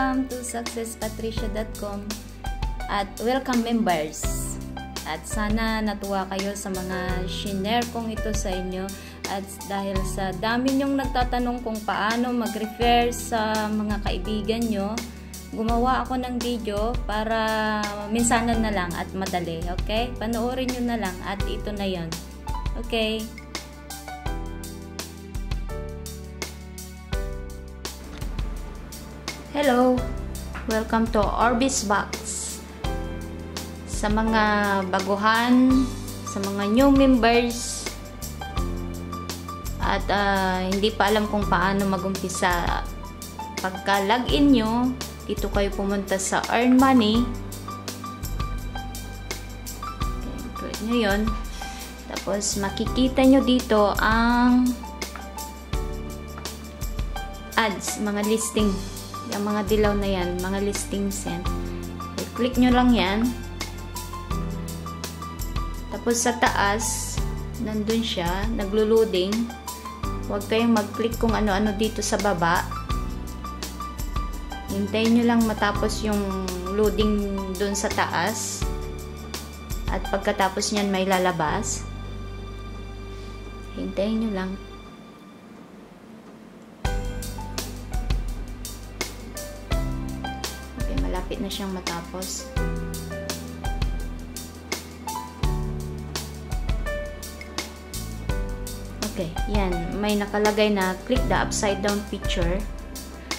welcome to successpatricia.com at welcome members. At sana natuwa kayo sa mga shinare kong ito sa inyo, at dahil sa dami nyong nagtatanong kung paano mag-refer sa mga kaibigan nyo, gumawa ako ng video para minsanan na lang at madali. Okay? Panoorin nyo na lang at ito na yon. Okay? Hello! Welcome to Orbis Box. Sa mga baguhan, sa mga new members, at hindi pa alam kung paano mag-umpisa, pagka login nyo, dito kayo pumunta sa Earn Money. Okay, click nyo yun. Tapos makikita nyo dito ang ads, mga listing. Yung mga dilaw na yan, mga listings yan. Okay, click nyo lang yan. Tapos sa taas, nandun siya, naglo-loading. Huwag kayong mag-click kung ano-ano dito sa baba. Hintayin nyo lang matapos yung loading dun sa taas. At pagkatapos nyan may lalabas. Hintayin nyo lang. Okay, malapit na siyang matapos. Okay, yan. May nakalagay na click the upside down picture.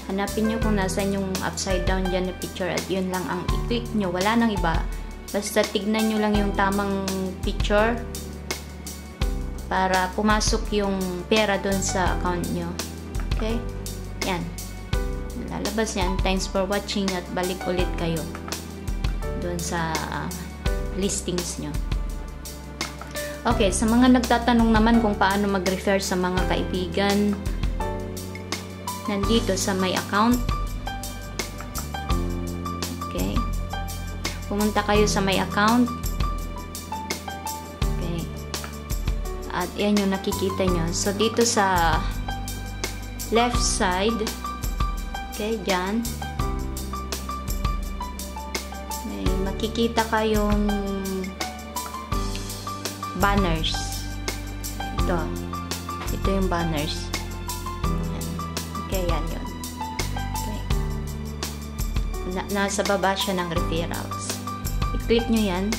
Hanapin nyo kung nasan yung upside down dyan na picture at yun lang ang i-click nyo. Wala nang iba. Basta tignan nyo lang yung tamang picture para pumasok yung pera dun sa account nyo. Okay? Yan. Lalabas yan. Thanks for watching at balik ulit kayo dun sa listings nyo. Okay, sa mga nagtatanong naman kung paano mag-refer sa mga kaibigan, nandito sa my account. Okay. Pumunta kayo sa my account. Okay. At yan yung nakikita nyo. So, dito sa left side, okay, dyan, may makikita kayong banners. Ito yung banners. Yan. Okay, yan yun. Okay. Nasa baba siya ng referrals. I-click nyo yan.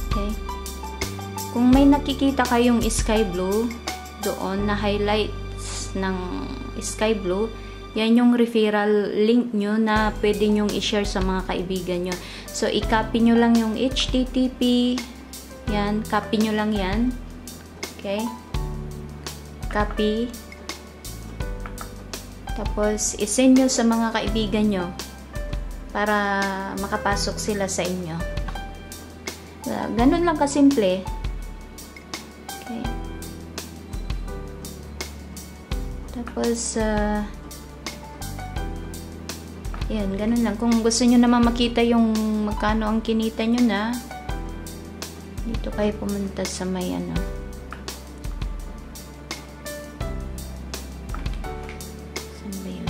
Okay. Kung may nakikita kayong sky blue doon na highlights ng sky blue, yan yung referral link nyo na pwede nyong i-share sa mga kaibigan nyo. So, i-copy nyo lang yung HTTP. Yan, copy nyo lang yan. Okay? Copy. Tapos, i-send nyo sa mga kaibigan nyo para makapasok sila sa inyo. Ganun lang kasimple. Okay. Tapos, yan, ganun lang. Kung gusto nyo naman makita yung magkano ang kinita nyo na, dito kayo pumunta sa may ano. Saan ba yun?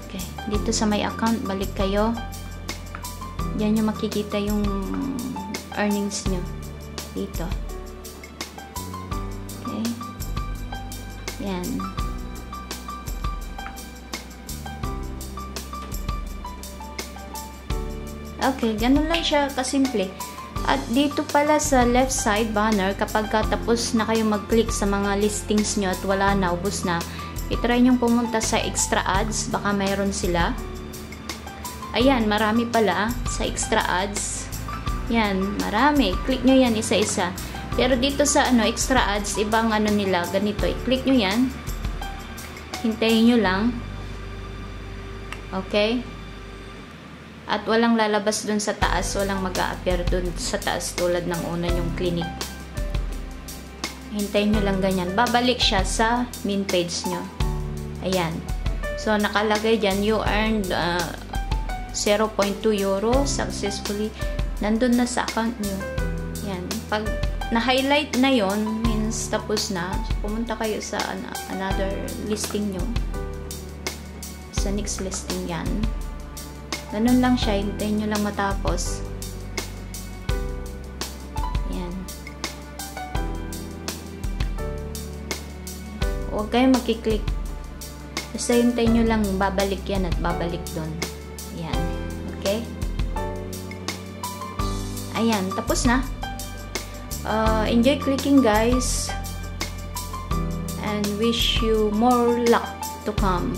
Okay. Dito sa may account, balik kayo. Diyan nyo makikita yung earnings nyo. Dito. Yan. Okay, ganun lang siya kasimple. At dito pala sa left side banner, kapag tapos na kayo mag-click sa mga listings nyo at wala na, ubos na, itry nyo pumunta sa extra ads, baka mayroon sila. Ayan, marami pala sa extra ads. Yan, marami. Click nyo yan isa-isa. Pero dito sa extra ads, ibang nila, ganito. I-click nyo yan. Hintayin nyo lang. Okay? At walang lalabas dun sa taas. Walang mag-a-appear dun sa taas tulad ng una yung clinic. Hintayin nyo lang ganyan. Babalik siya sa main page nyo. Ayan. So, nakalagay dyan, you earned 0.2 euro successfully. Nandun na sa account nyo. Yan. Pag na-highlight na yon means tapos na. So, pumunta kayo sa another listing nyo. Sa next listing yan. Ganun lang siya. Hintayin nyo lang matapos. Yan. Huwag kayo magkiklik. Basta hintayin nyo lang babalik yan at babalik doon. Yan. Okay? Ayan. Tapos na. Enjoy clicking, guys. And wish you more luck to come.